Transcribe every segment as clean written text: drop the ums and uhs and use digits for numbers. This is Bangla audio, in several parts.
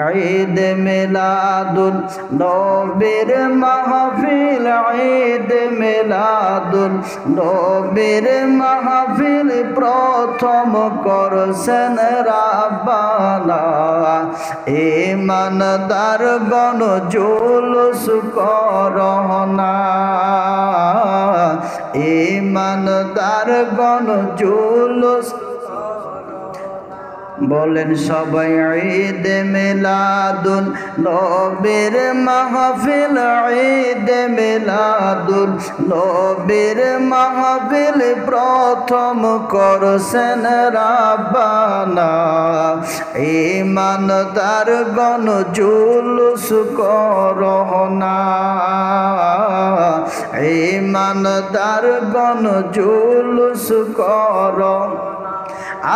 ঈদ মিলাদুন নবীর মাহফিল, ঈদ মিলাদুন নবীর মাহফিল প্রথম করছেন রাব্বানা। ঈমানদারগণ জুলুস করোনা, ঈমানদারগণ জুলুস বলেন সবাই ঈদ মিলাদুন নবীর মাহফিল, ঈদ মিলাদুন নবীর মাহফিল প্রথম করছেন রাব্বানা। ঈমানদারগণ জুলুস করোনা, ঈমানদারগণ জুলুস করো।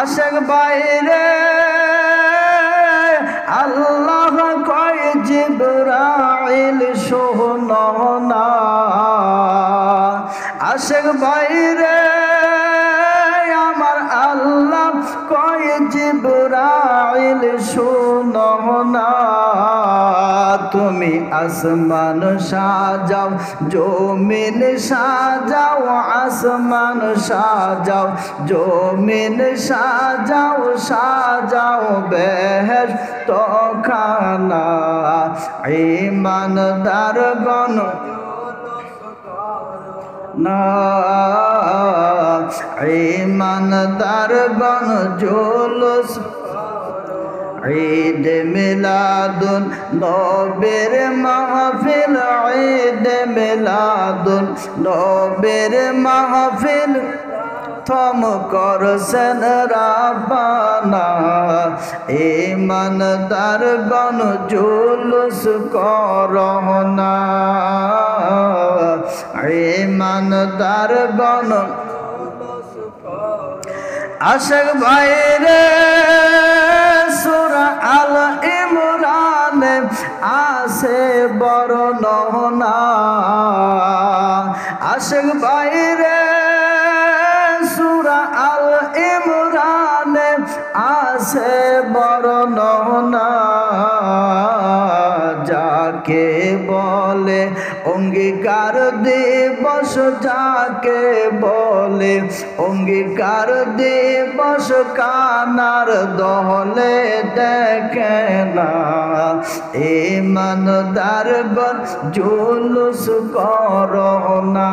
আশেক বাইরে আল্লাহ কয় জিবরাইল শোনো না, আশেক বাইরে আমার আল্লাহ কয় জিবরাইল শোনো না। তুমি আসমান সাজাও, জমিন সাজাও, আসমান সাজাও, জমিন সাজাও, সাজাও বেহেশত খানা। ঈমানদারগণ না, ঈমানদারগণ জুলুস। ঈদ মিলাদুন নবীর মাহফিল, ঈদ মিলাদুন নবীর মাহফিল প্রথম করছেন রাব্বানা। ঈমানদারগণ জুলুস করোনা, ঈমানদারগণ আশেক বাইরে সূরা আল ইমরানে আছে বর্ণনা, আশেক বাইরে সূরা আল ইমরানে আছে বর্ণনা। যাকে বলে অঙ্গীকার দিবস, যাকে বলে অঙ্গীকার দিবস, কানার দহলে দেখে না। ঈমানদারগণ জুলুস করোনা,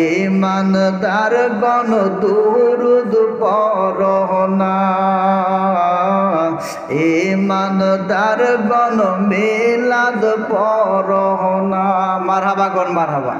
ঈমানদারগণ দুরুদ পড়োনা, ঈমানদারগণ মিলাদ পড়োনা। মারহাবা গণ মারহাবা।